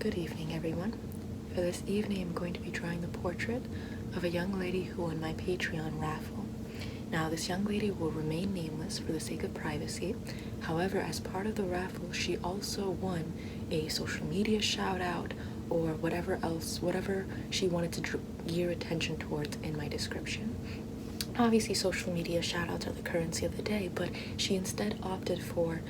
Good evening, everyone. For this evening, I'm going to be drawing the portrait of a young lady who won my Patreon raffle. Now, this young lady will remain nameless for the sake of privacy. However, as part of the raffle, she also won a social media shout out or whatever she wanted to gear attention towards in my description. Obviously, social media shout outs are the currency of the day, but she instead opted for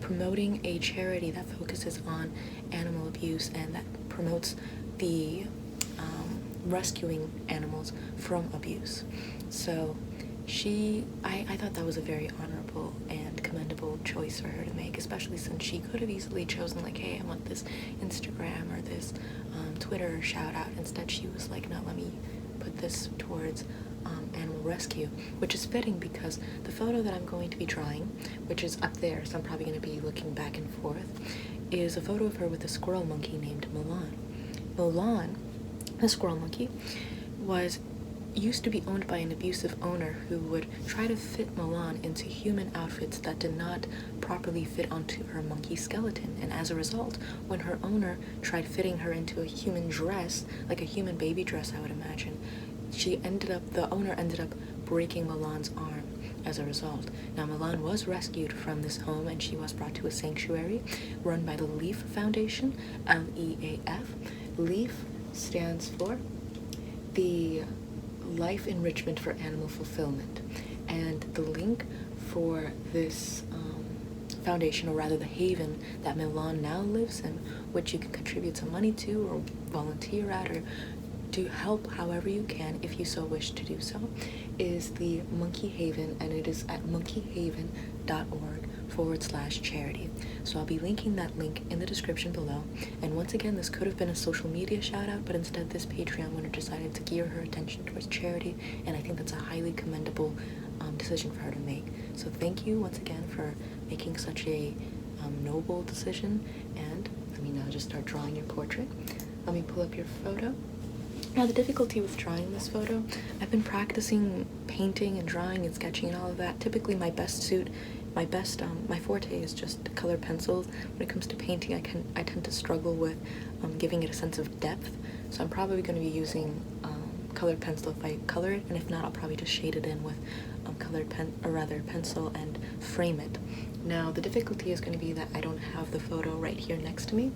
promoting a charity that focuses on animal abuse and that promotes the rescuing animals from abuse. So I thought that was a very honorable and commendable choice for her to make, especially since she could have easily chosen like, hey, I want this Instagram or this Twitter shout out. Instead, she was like, no, let me put this towards animal rescue, which is fitting because the photo that I'm going to be drawing, which is up there, so I'm probably going to be looking back and forth, is a photo of her with a squirrel monkey named Milan. Milan, the squirrel monkey, used to be owned by an abusive owner who would try to fit Milan into human outfits that did not properly fit onto her monkey skeleton, and as a result, when her owner tried fitting her into a human dress, like a human baby dress I would imagine, the owner ended up breaking Milan's arm as a result. Now, Milan was rescued from this home and she was brought to a sanctuary run by the LEAF Foundation, L-E-A-F. LEAF stands for the Life Enrichment for Animal Fulfillment. And the link for this foundation, or rather the haven that Milan now lives in, which you can contribute some money to or volunteer at or to help however you can if you so wish to do so, is the Monkey Haven, and it is at monkeyhaven.org/charity. So I'll be linking that link in the description below. And once again, this could have been a social media shout out, but instead this Patreon winner decided to gear her attention towards charity, and I think that's a highly commendable decision for her to make. So thank you once again for making such a noble decision, and let me now just start drawing your portrait. Let me pull up your photo. Now, the difficulty with drawing this photo, I've been practicing painting and drawing and sketching and all of that. Typically, my forte is just colored pencils. When it comes to painting, I tend to struggle with giving it a sense of depth. So I'm probably going to be using colored pencil if I color it, and if not, I'll probably just shade it in with pencil and frame it. Now, the difficulty is going to be that I don't have the photo right here next to me,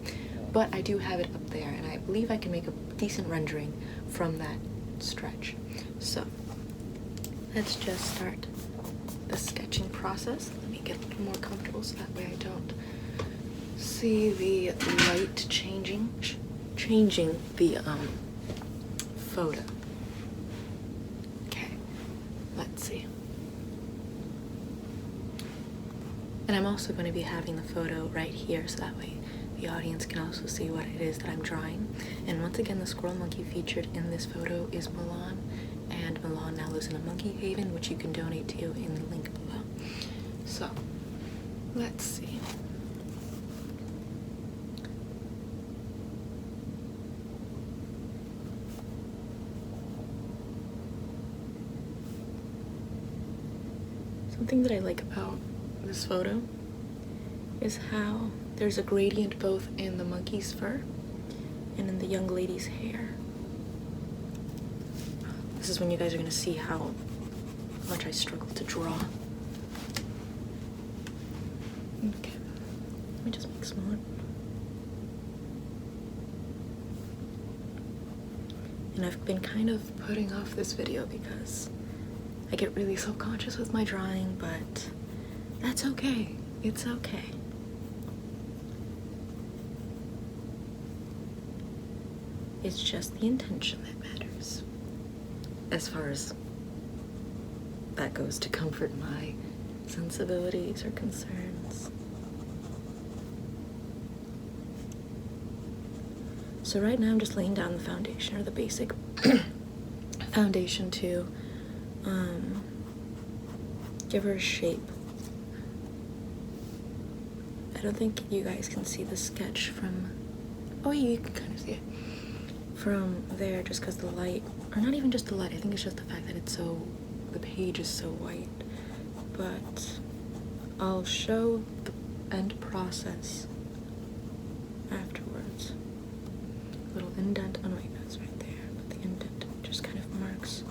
but I do have it up there, and I believe I can make a decent rendering from that stretch. So let's just start the sketching process. Let me get a little more comfortable so that way I don't see the light changing the photo. Okay, let's see. And I'm also going to be having the photo right here so that way the audience can also see what it is that I'm drawing. And once again, the squirrel monkey featured in this photo is Milan, and Milan now lives in a monkey haven, which you can donate to in the link below. So, let's see. Something that I like about this photo is how there's a gradient both in the monkey's fur and in the young lady's hair. This is when you guys are going to see how much I struggle to draw. Okay, let me just make smaller. And I've been kind of putting off this video because I get really self-conscious with my drawing, but that's okay. It's okay. It's just the intention that matters, as far as that goes to comfort my sensibilities or concerns. So right now I'm just laying down the foundation, or the basic foundation, to give her a shape. I don't think you guys can see the sketch from, oh yeah, you can kind of see it from there, just because the light, or not even just the light, I think it's just the fact that the page is so white. But I'll show the end process afterwards. indent on my nose right there, but the indent just kind of marks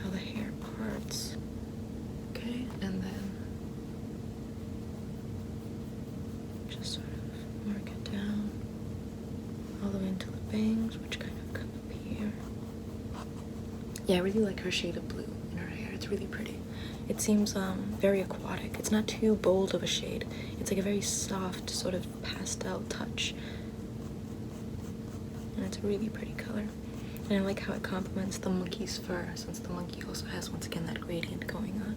how the hair parts. Okay, and then just sort of mark it down all the way into the bangs, which kind of come up here. Yeah, I really like her shade of blue in her hair. It's really pretty. It seems very aquatic. It's not too bold of a shade. It's like a very soft sort of pastel touch. And it's a really pretty color. And I like how it complements the monkey's fur, since the monkey also has, once again, that gradient going on.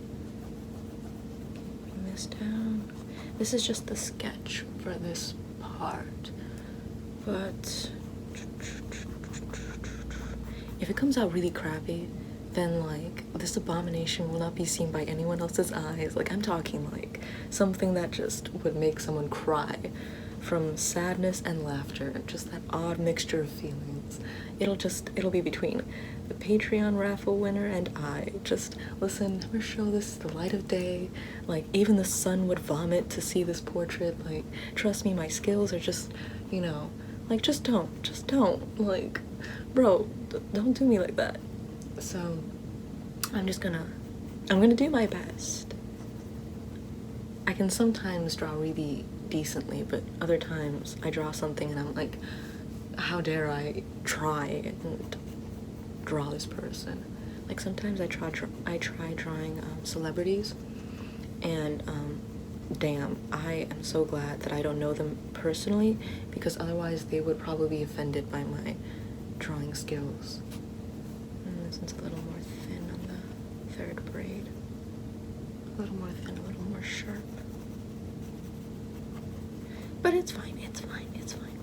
Bring this down. This is just the sketch for this part. But if it comes out really crappy, then like this abomination will not be seen by anyone else's eyes. Like, I'm talking like something that just would make someone cry from sadness and laughter, just that odd mixture of feelings. It'll be between the Patreon raffle winner and I. Just listen, never show this the light of day. Like, even the sun would vomit to see this portrait. Like, trust me, my skills are just, you know, like, just don't, like, bro, don't do me like that. So I'm gonna do my best. I can sometimes draw really decently, but other times I draw something and I'm like, how dare I try and draw this person? Like, sometimes I try drawing celebrities, and damn, I am so glad that I don't know them personally, because otherwise they would probably be offended by my drawing skills. And this one's a little more thin on the third braid. A little more thin, a little more sharp. But it's fine, it's fine, it's fine.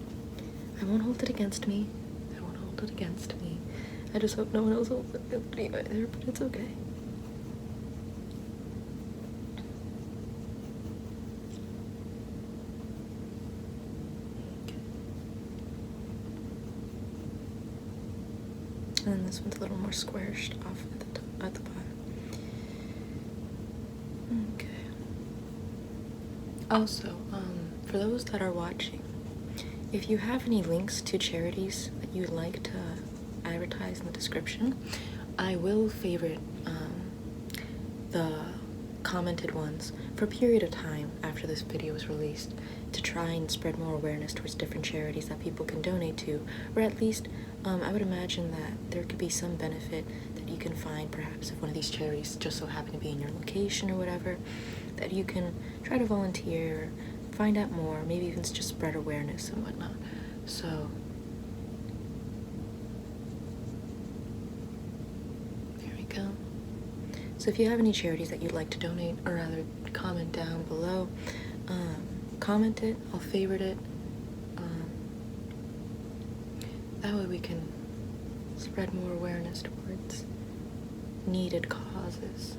I won't hold it against me. I won't hold it against me. I just hope no one else holds it against me either, but it's okay. And then this one's a little more squarished off at the bottom. Okay. Also, for those that are watching, if you have any links to charities that you would like to advertise in the description, I will favorite the commented ones for a period of time after this video is released, to try and spread more awareness towards different charities that people can donate to, or at least I would imagine that there could be some benefit that you can find, perhaps if one of these charities just so happen to be in your location or whatever, that you can try to volunteer, find out more, maybe even just spread awareness and whatnot. So there we go. So if you have any charities that you'd like to donate, or rather comment down below, comment it, I'll favorite it. That way we can spread more awareness towards needed causes.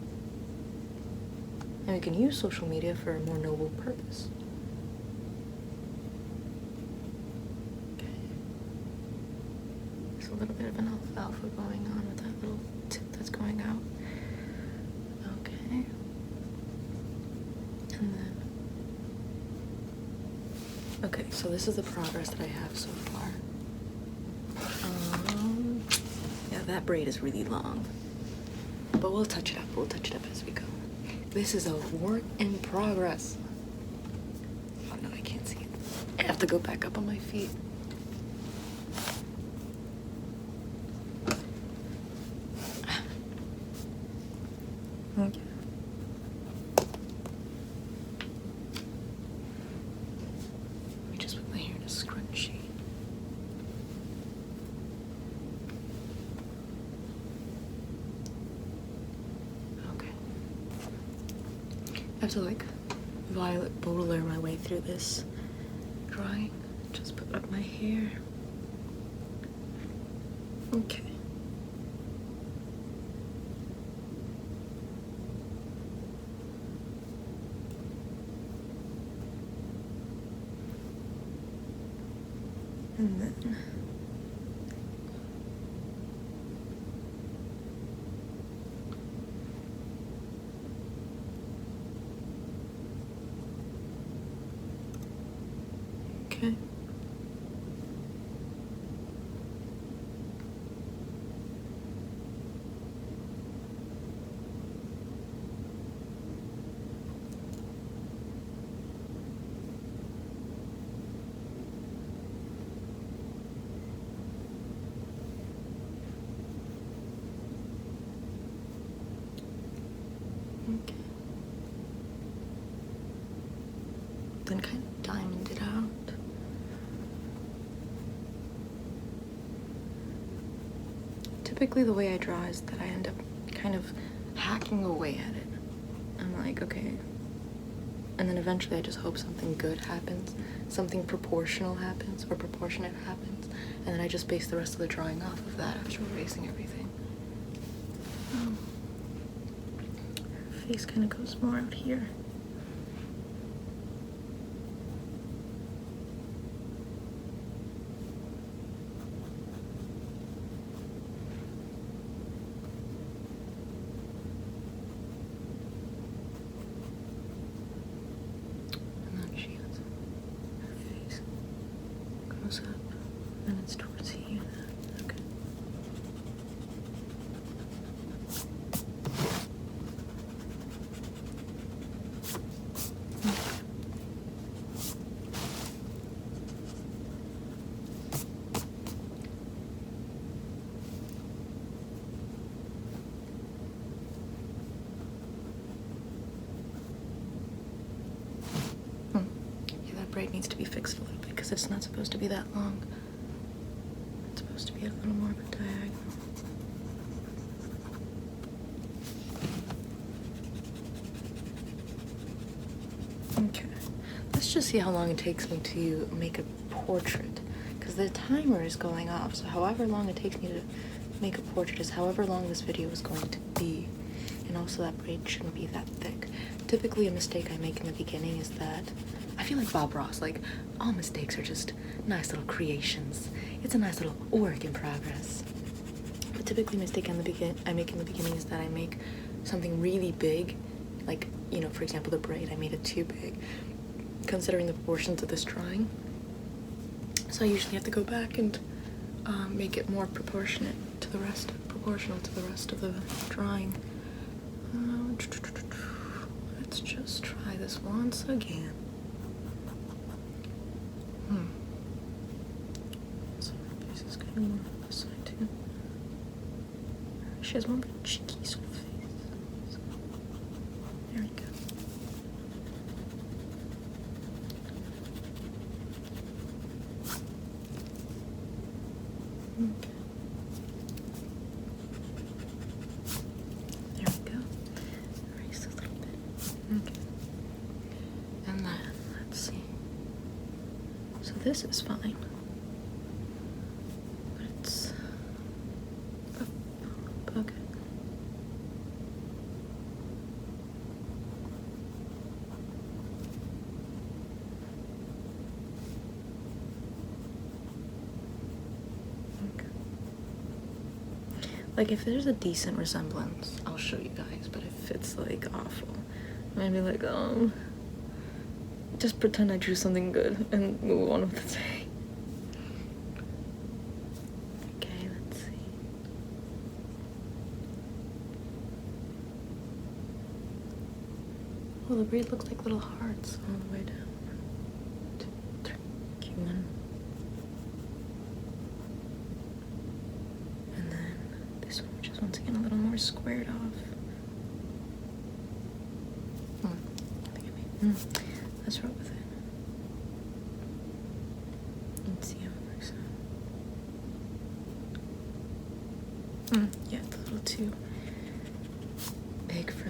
And we can use social media for a more noble purpose. Okay. There's a little bit of an alfalfa going on with that little tip that's going out. Okay. And then... okay, so this is the progress that I have so far. Yeah, that braid is really long, but we'll touch it up. We'll touch it up as we go. This is a work in progress. Oh no, I can't see it. I have to go back up on my feet. Okay. Let me just put my hair in a scrunchie. I have to like Violet Baudelaire my way through this drawing. Just put up my hair. Okay. And then okay. typically the way I draw is that I end up kind of hacking away at it. I'm like, okay. And then eventually I just hope something good happens, something proportional happens, or proportionate happens, and then I just base the rest of the drawing off of that after erasing everything. Her face kind of goes more out here. Up, and it's towards here. Okay. Yeah, that braid needs to be fixed a little bit because it's not supposed to be that long. It's supposed to be a little more of a diagonal. Okay, let's just see how long it takes me to make a portrait, because the timer is going off, so however long it takes me to make a portrait is however long this video is going to be. And also that braid shouldn't be that thick. Typically a mistake I make in the beginning is that I feel like Bob Ross, like all mistakes are just nice little creations. It's a nice little work in progress. But typically a mistake I make in the beginning is that I make something really big, like, you know, for example, the braid, I made it too big, considering the proportions of this drawing. So I usually have to go back and make it more proportional to the rest of the drawing. Let's just try this once again. So my face is kind of more on this side too. She has more of a cheeky sort of face. So, there we go. Okay. There we go. Erase a little bit. Okay. And then, let's see. So this is fine. But it's... okay. Like, if there's a decent resemblance, I'll show you guys, but if it's, like, awful, I'd be like, just pretend I drew something good and move on with the day. Okay, let's see. Oh, the braid looks like little hearts all the way down. 2, 3, Q1. And then this one, which is once again a little more squared off. I think I made. Let's roll with it. Let's see how it works out. Yeah, it's a little too big for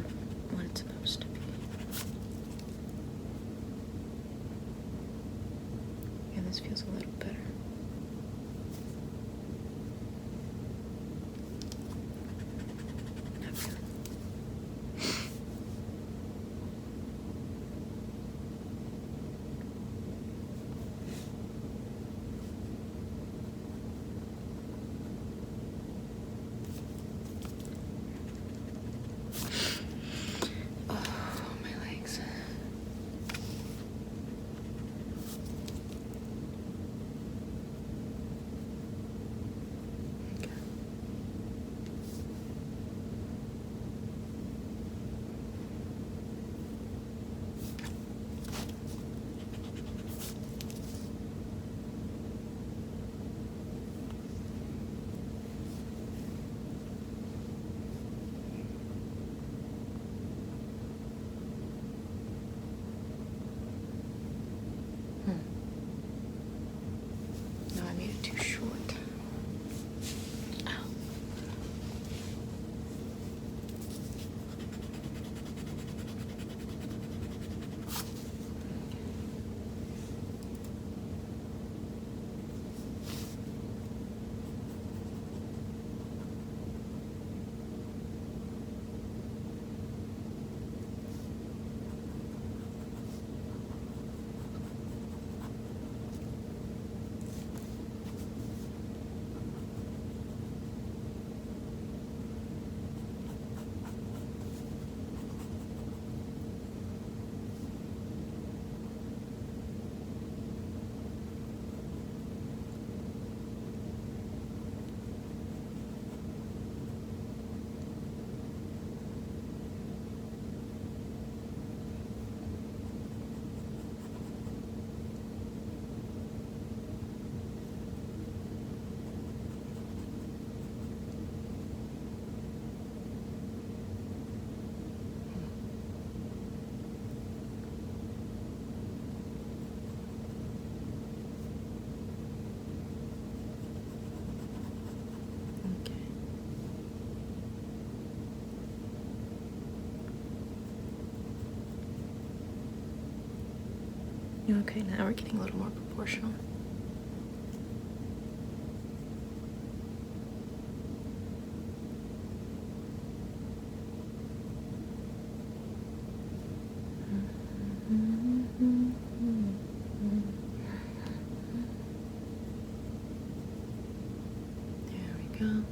what it's supposed to be. Yeah, this feels a little better. Okay, now we're getting a little more proportional. There we go.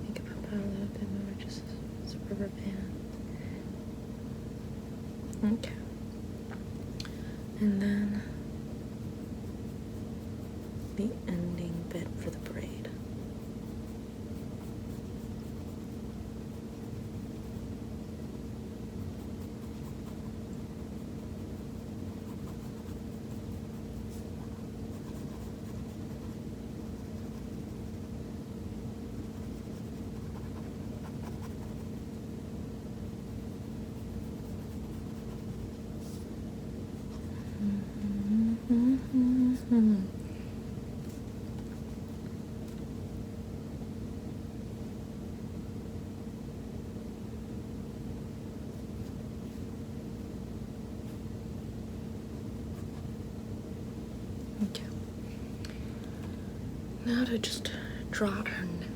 Think about how that then we just as a rubber band. Okay. And then the ending bit for the braid. Okay. Now to just draw out her neck.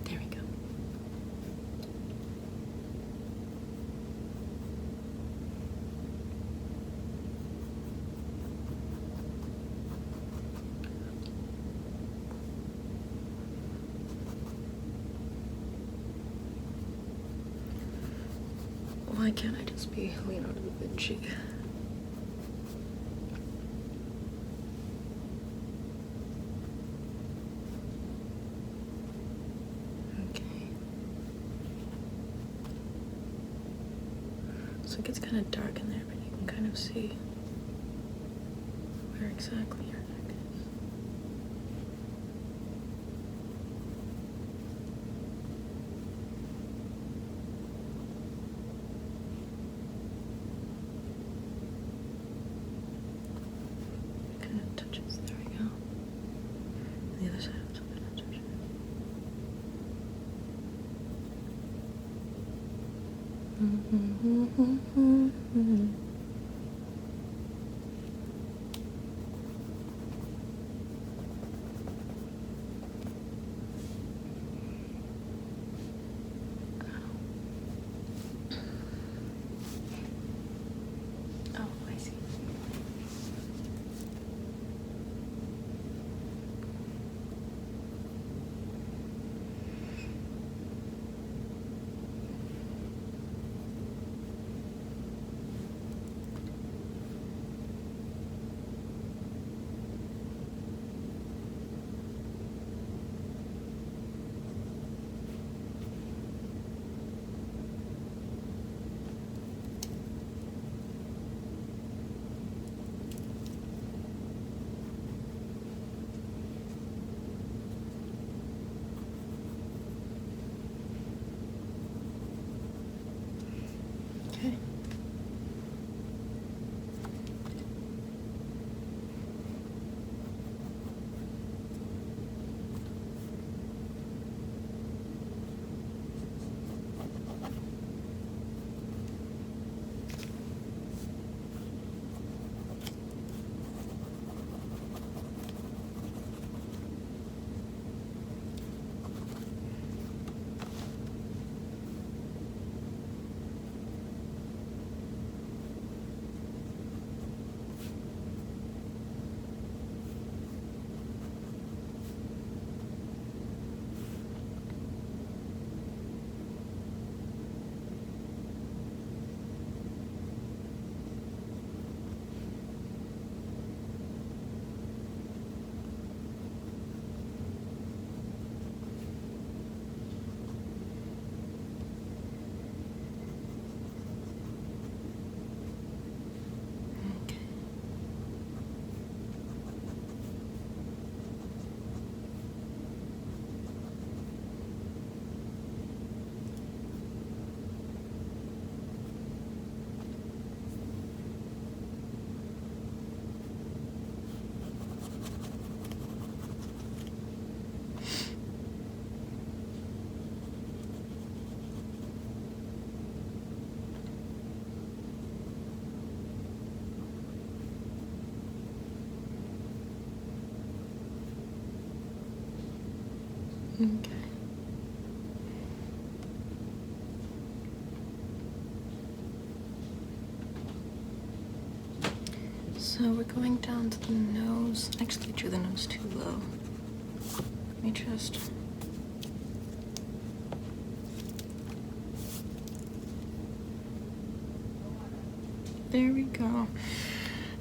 There we go. Why can't I just be Leonardo da Vinci? Okay. So it gets kind of dark in there, but you can kind of see where exactly your neck is. Kind of touches. There we go. The other side also kind of touches. Oh, I see. Okay. Okay. So we're going down to the nose. Actually, I drew the nose too low. Let me just... There we go.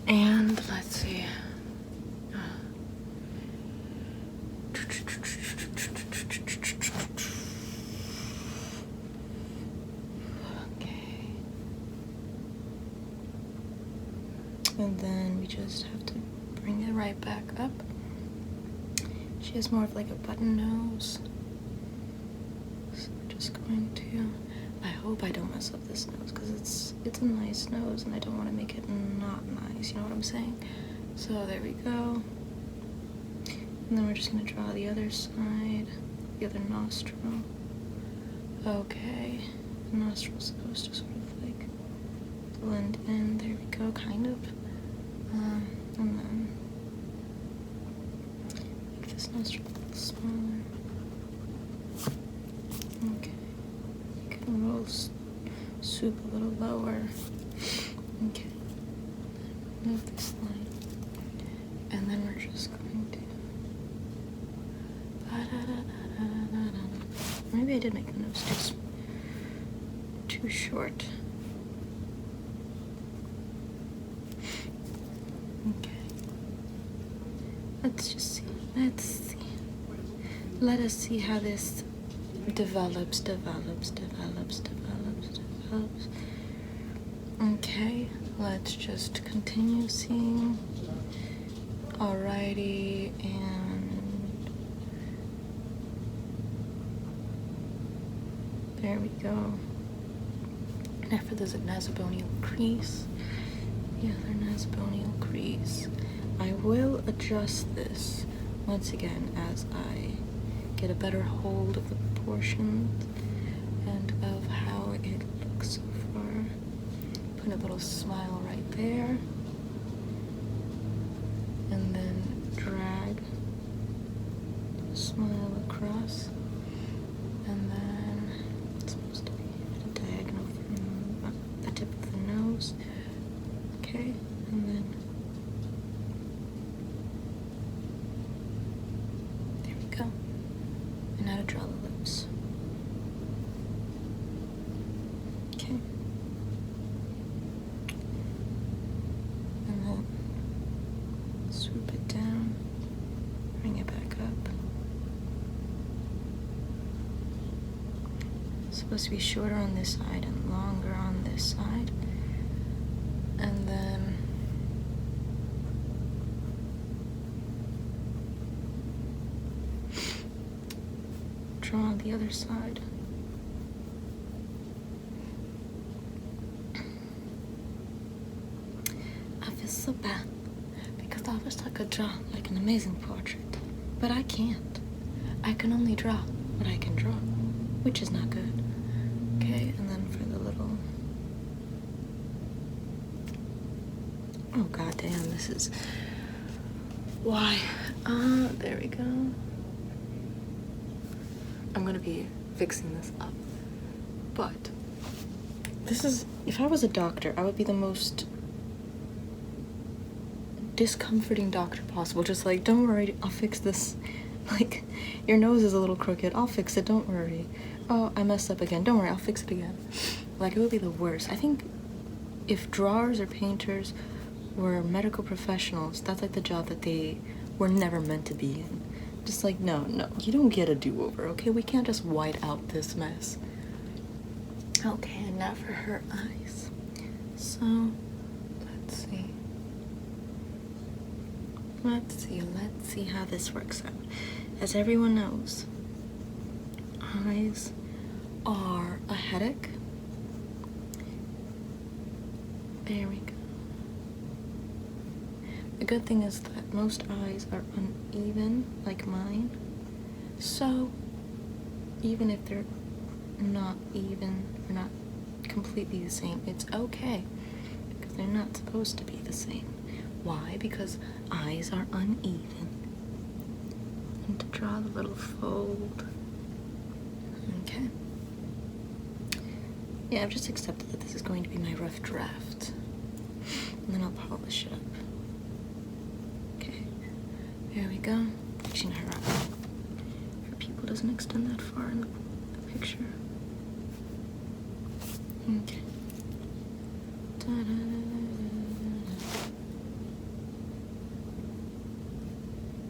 And let's see. Okay. And then we just have to bring it right back up. She has more of like a button nose. So we're just going to... I hope I don't mess up this nose because it's a nice nose and I don't want to make it not nice, you know what I'm saying? So there we go. And then we're just going to draw the other side, the other nostril. Okay, the nostril's supposed to sort of like blend in. There we go, kind of. And then make this nostril a little smaller. Okay. Make it a little swoop a little lower. Okay. Move this line. And then we're just going to... Maybe I did make the nose too short. Okay. Let's just see. Let us see how this develops. Okay, let's just continue seeing. Alrighty, and there we go. After there's a nasobonial crease, the other nasobonial crease. I will adjust this once again as I get a better hold of the proportions and of how it looks so far. Put a little smile right there. And then drag the smile across. And then it's supposed to be a diagonal from the tip of the nose. Okay, and then there we go. And now to draw the lips. Okay. And then swoop it down, bring it back up. It's supposed to be shorter on this side and longer on this side. And then draw on the other side. I feel so bad because I wish I could draw like an amazing portrait, but I can't. I can only draw what I can draw, which is not good. Okay, and then for the little... Oh god damn, this is... Why? There we go. I'm gonna be fixing this up. But this is... If I was a doctor, I would be the most discomforting doctor possible. Just like, don't worry, I'll fix this. Like, your nose is a little crooked, I'll fix it, don't worry. Oh, I messed up again, don't worry, I'll fix it again. Like, it would be the worst. I think if drawers or painters were medical professionals, that's like the job that they were never meant to be in. Just like, no, you don't get a do-over, okay? We can't just white out this mess. Okay, and now for her eyes. So, let's see. Let's see how this works out. As everyone knows, eyes are a headache. There we go. The good thing is that most eyes are uneven, like mine. So, even if they're not even, or not completely the same, it's okay. Because they're not supposed to be the same. Why? Because eyes are uneven. And to draw the little fold Yeah, I've just accepted that this is going to be my rough draft. And then I'll polish it up. Okay, there we go. Fixing her up. Her pupil doesn't extend that far in the picture. Okay.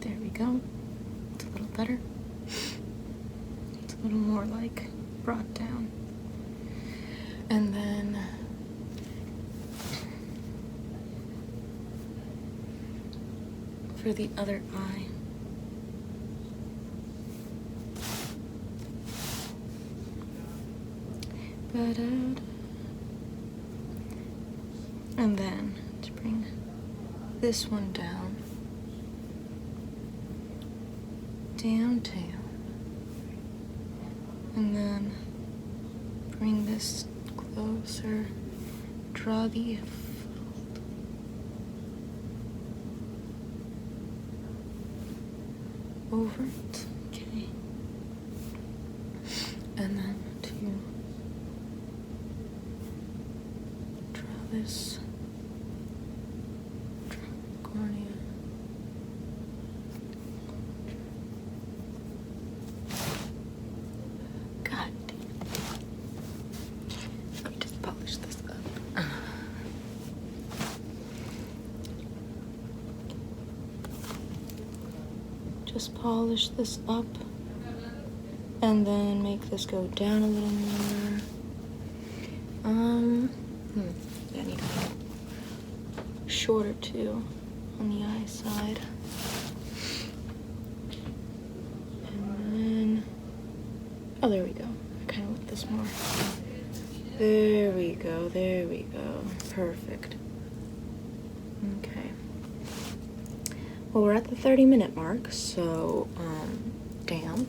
There we go. It's a little better. It's a little more like brought down. And then for the other eye, and then to bring this one down, down, and then bring this closer, draw the fold over it, okay, and then to draw this, draw the cornea. God damn. Let me just polish this up. Just polish this up and then make this go down a little more. I need a shorter too on the eye side. And then, oh, there we go. I kind of like this more. There we go, there we go. Perfect. Okay. Well, we're at the 30-minute mark, so, damn.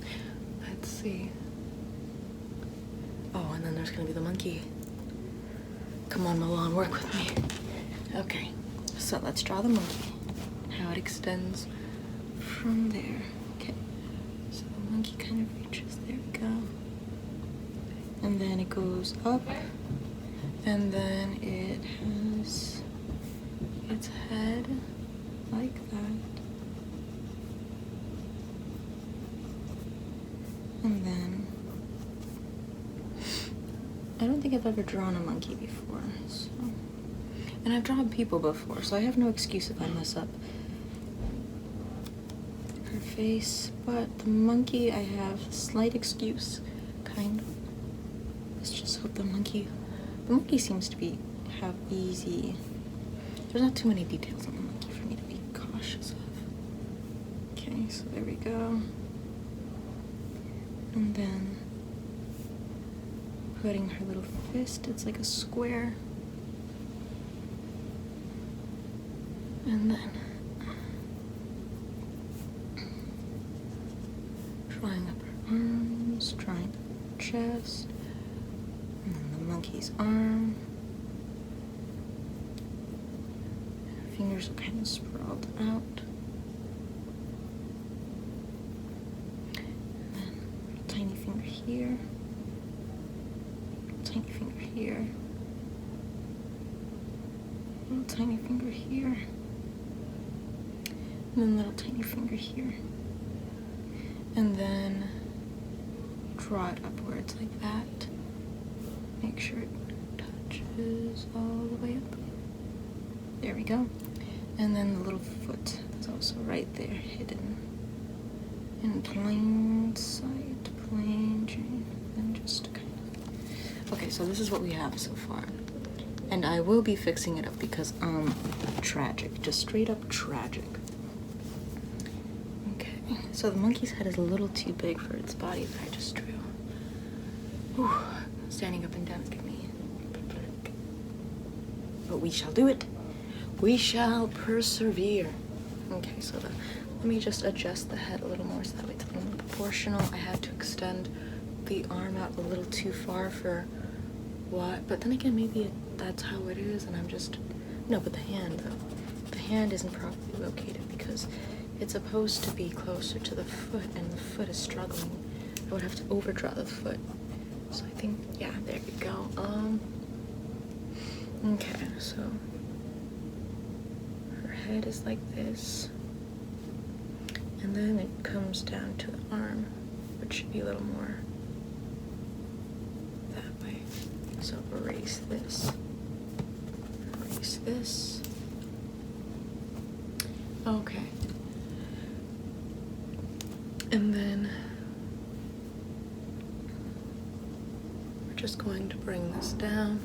Let's see. Oh, and then there's gonna be the monkey. Come on, Milan, work with me. Okay, so let's draw the monkey. How it extends from there. Okay, so the monkey kind of reaches, there we go. And then it goes up, and then it has its head like that. And then, I don't think I've ever drawn a monkey before, so. And I've drawn people before, so I have no excuse if I mess up her face. But the monkey, I have slight excuse, kind of. Let's just hope the monkey seems to have easy. There's not too many details on the monkey for me to be cautious of. Okay, so there we go. And then putting her little fist, it's like a square. And then drawing up her arms, drawing up her chest, and then the monkey's arm. And her fingers are kind of sprawled out. Tiny finger here, tiny finger here, little tiny finger here, and then little tiny finger here, and then draw it upwards like that. Make sure it touches all the way up. There we go. And then the little foot is also right there, hidden in plain sight, plain Jane, and just kind of. Okay, so this is what we have so far. And I will be fixing it up because tragic, just straight up tragic. Okay, so the monkey's head is a little too big for its body that I just drew. Whew, standing up and down is giving me. But we shall do it. We shall persevere. Okay, so let me just adjust the head a little more so that way it's a little more proportional. I had to extend the arm out a little too far for what, but then again, maybe that's how it is, and I'm just, no, but the hand, though. The hand isn't properly located because it's supposed to be closer to the foot, and the foot is struggling. I would have to overdraw the foot. So I think, yeah, there we go. Okay, so her head is like this, and then it comes down to the arm, which should be a little more that way. So erase this, erase this. Okay. And then we're just going to bring this down.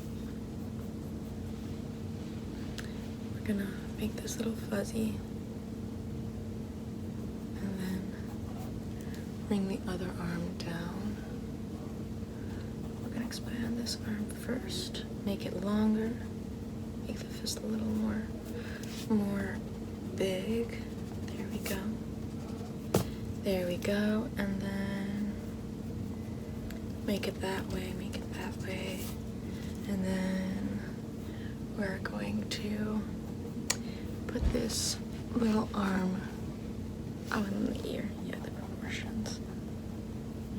We're gonna make this little fuzzy. And then bring the other arm down. We're gonna expand this arm first, make it longer, make the fist a little more big. There we go. There we go. And then make it that way, make it that way. And then we're going to put this little arm out in the ear. Yeah, the proportions.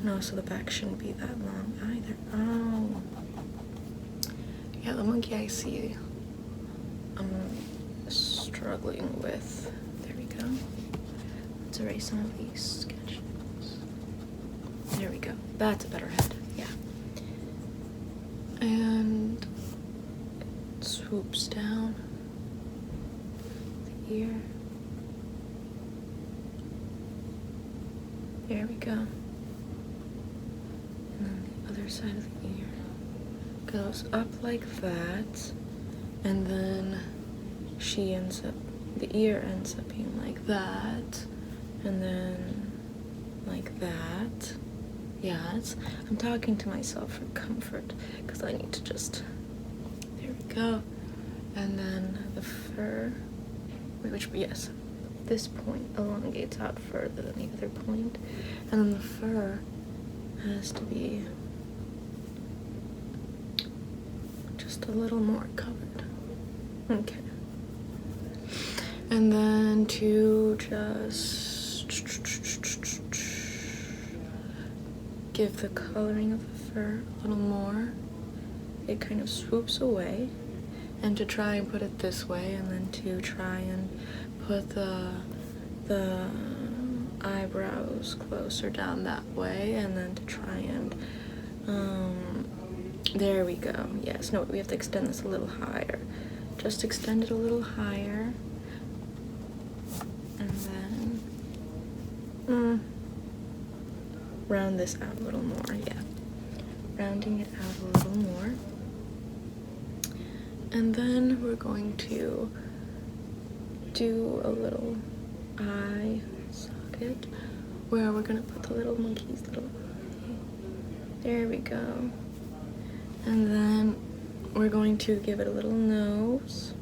No, so the back shouldn't be that long either. Oh. Yeah, the monkey I see I'm struggling with. There we go. Let's erase some of these sketches. There we go. That's a better head. Yeah. And it swoops down the ear. There we go. And then the other side of the ear goes up like that, and then the ear ends up being like that, and then like that. Yeah, I'm talking to myself for comfort, because I need to just, there we go. And then the fur, yes, this point elongates out further than the other point, and then the fur has to be just a little more covered. Okay. And then to just give the coloring of the fur a little more, it kind of swoops away, and to try and put it this way, and then to try and put the eyebrows closer down that way, and then to try and there we go. Yes, no, we have to extend this a little higher. Just extend it a little higher, and then round this out a little more. Yeah, rounding it out a little more. And then we're going to do a little eye socket where we're gonna put the little monkey's little eye. There we go. And then we're going to give it a little nose.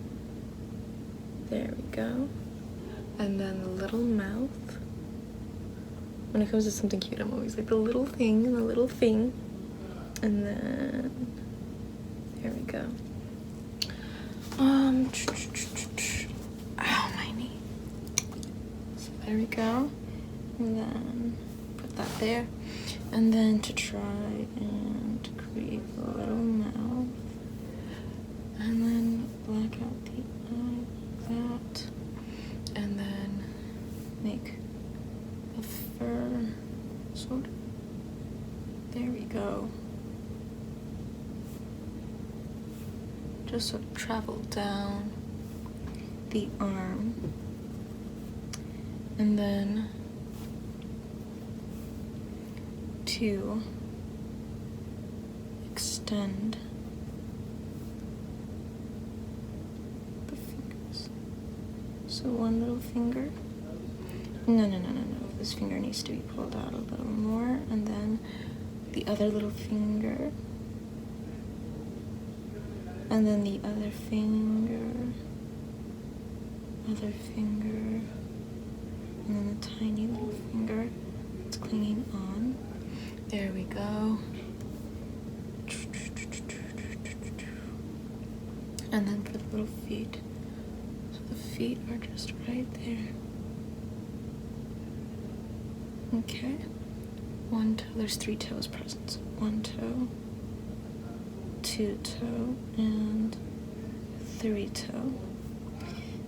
There we go. And then the little mouth. When it comes to something cute, I'm always like the little thing and the little thing. And then there we go. Ow, my knee. So there we go. And then put that there. And then to try and create a little mouth. And then black out the eye like that. And then make a fur sort of. There we go. Just sort of travel down the arm, and then to extend the fingers. So one little finger. No. This finger needs to be pulled out a little more, and then the other little finger. And then the other finger, and then the tiny little finger that's clinging on. There we go. And then for the little feet, so the feet are just right there. Okay, one toe, there's 3 toes present. So 1 toe, 2 toe, and 3 toe.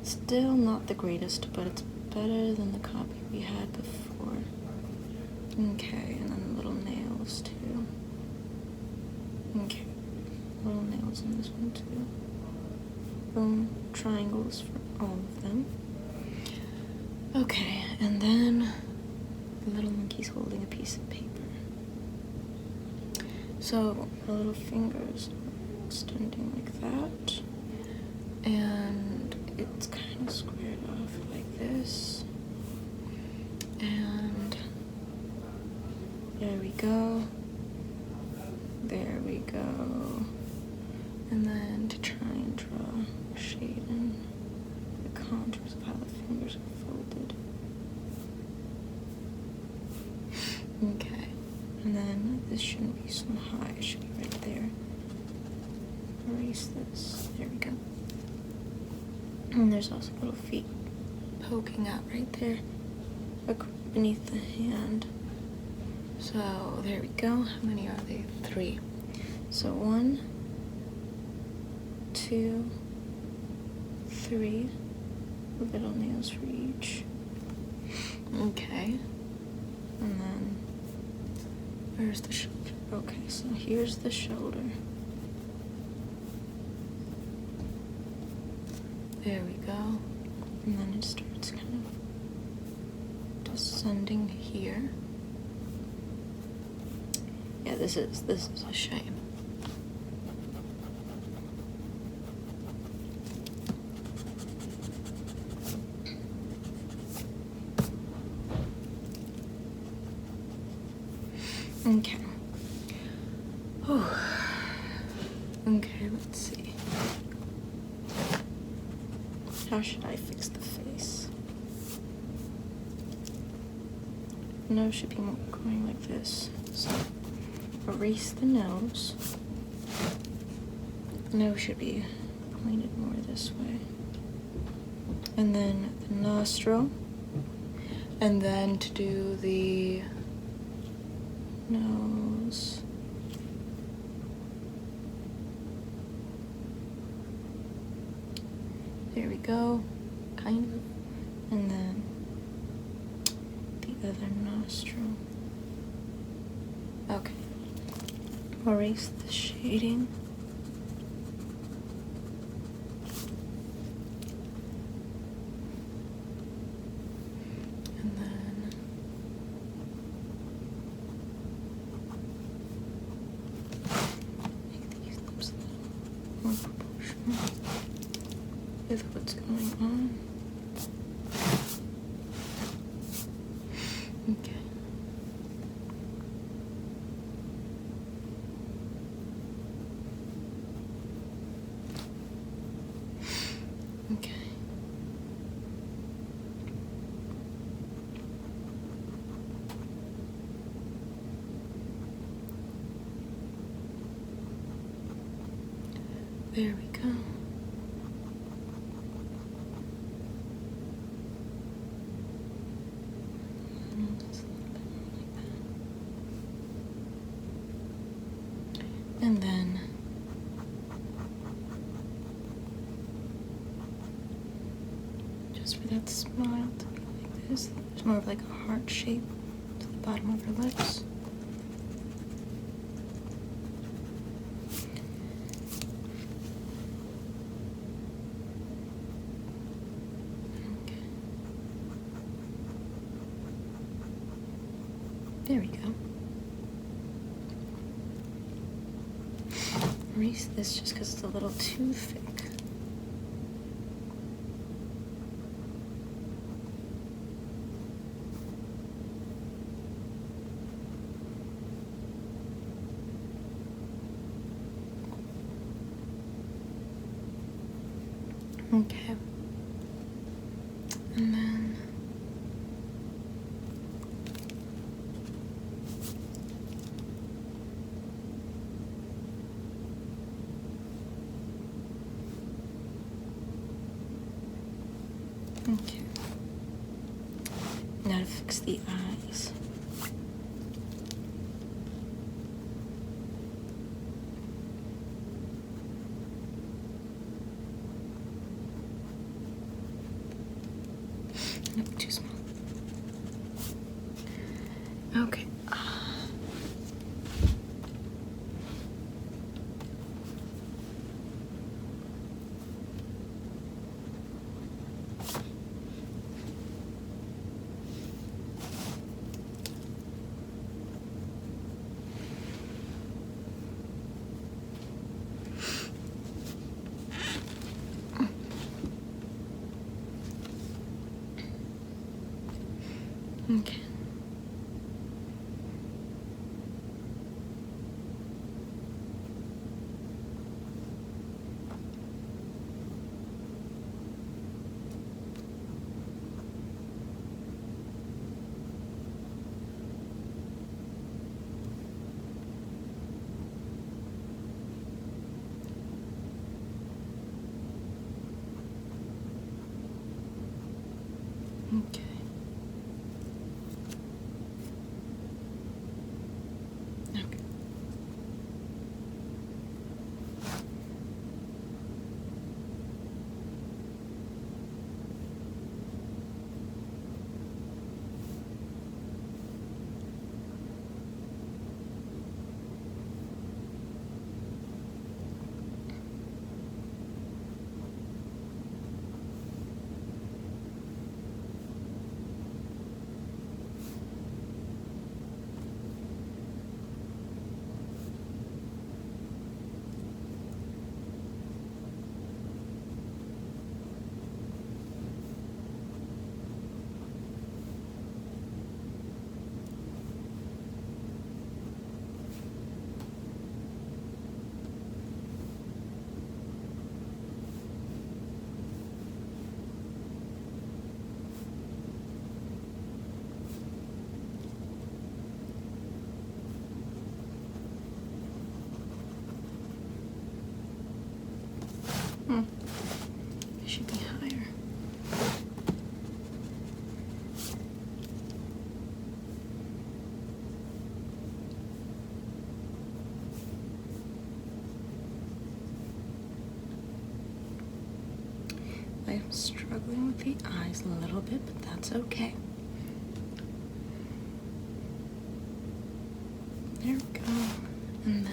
Still not the greatest, but it's better than the copy we had before. Okay, and then little nails too. Okay, little nails in this one too. Boom, triangles for all of them. Okay, and then the little monkey's holding a piece of paper. So the little fingers are extending like that, and it's kind of squared off like this, and there we go, there we go. And then to try and draw shade in the contours of how the fingers are folded. Okay, and then this shouldn't be so high, it should be right there. Erase this, there we go. And there's also little feet poking out right there beneath the hand. So there we go. How many are they? 3. So 1, 2, 3 little nails for each. Okay. And then where's the shoulder? Okay, so here's the shoulder. There we go. And then it starts kind of descending here. Yeah, this is a shame. Okay. Oh. Okay, let's see. How should I fix the face? Nose should be going like this. So erase the nose. Nose should be pointed more this way. And then the nostril. And then to do the nose. There we go, kind of. And then the other nostril. Okay. Erase the shading. And then make these lips a little more proportional with what's going on. Okay. Okay. There we go. And then just for that smile to be like this, there's more of like a heart shape to the bottom of her lips. Okay. There we go. Erase this just because it's a little too thick. Okay. And then okay. Now to fix the eyes. Nope, too small. Okay. Okay. Okay. Okay. It should be higher. I'm struggling with the eyes a little bit, but that's okay. There we go. And then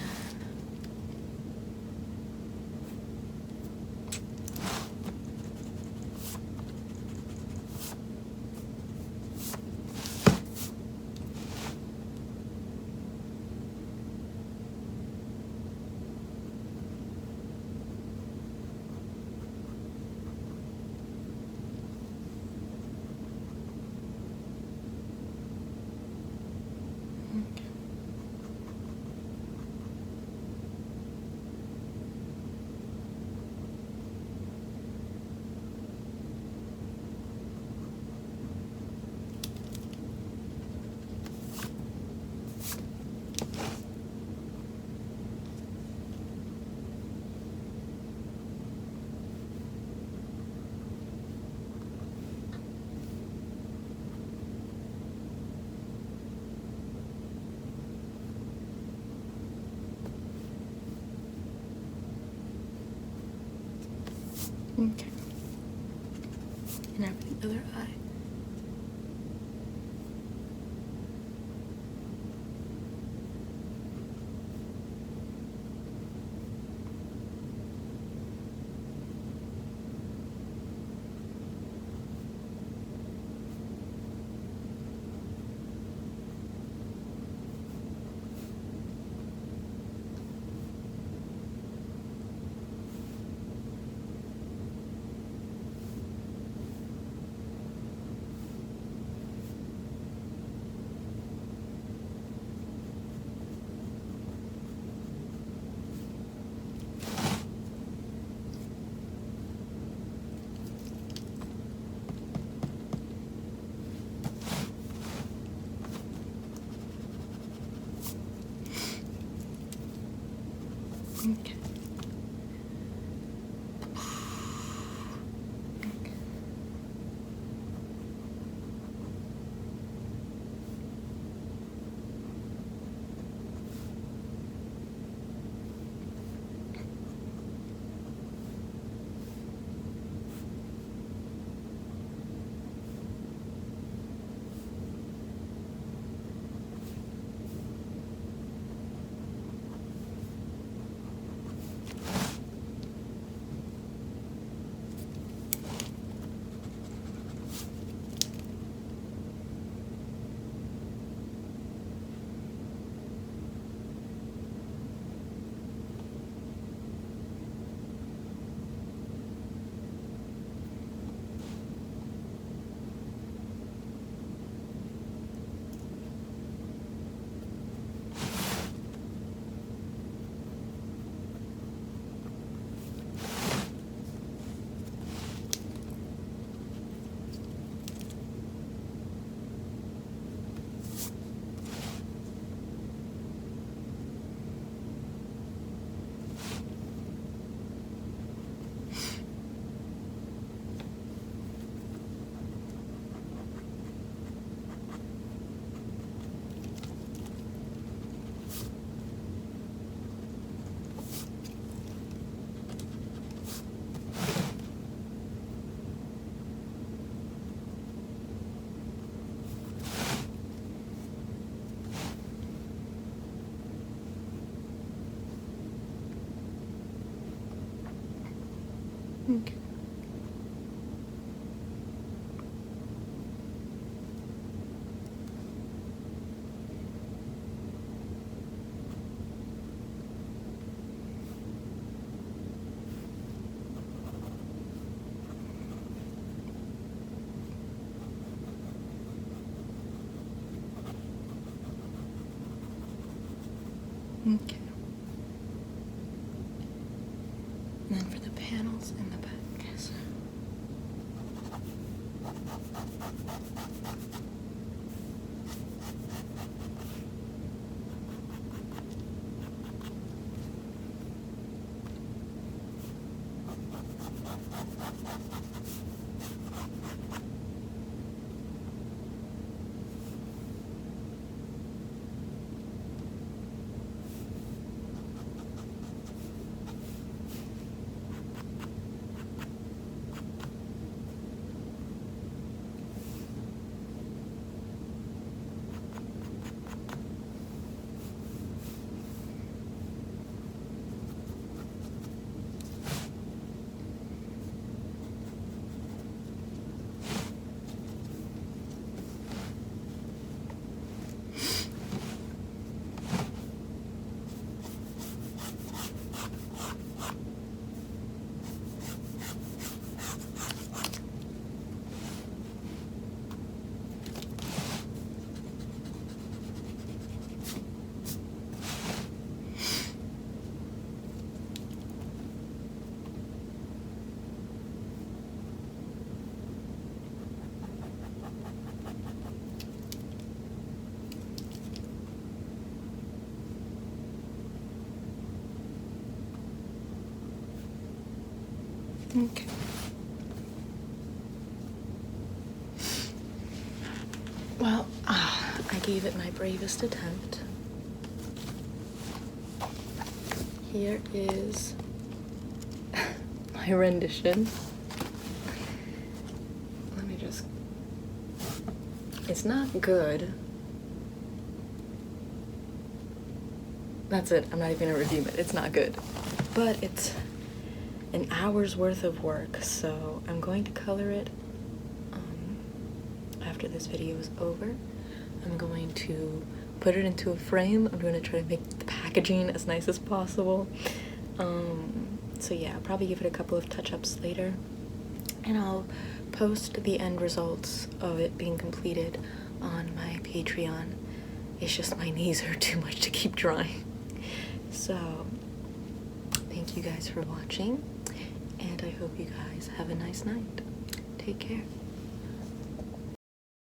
okay. And now for the other eye. Okay. Okay. And then for the panels in the back. So. Okay. Well, I gave it my bravest attempt. Here is my rendition. Let me just... It's not good. That's it. I'm not even gonna review it. It's not good. But it's an hour's worth of work, so I'm going to color it after this video is over. I'm going to put it into a frame. I'm going to try to make the packaging as nice as possible. So yeah, I'll probably give it a couple of touch-ups later, and I'll post the end results of it being completed on my Patreon. It's just my knees hurt too much to keep drawing. So thank you guys for watching, and I hope you guys have a nice night. Take care.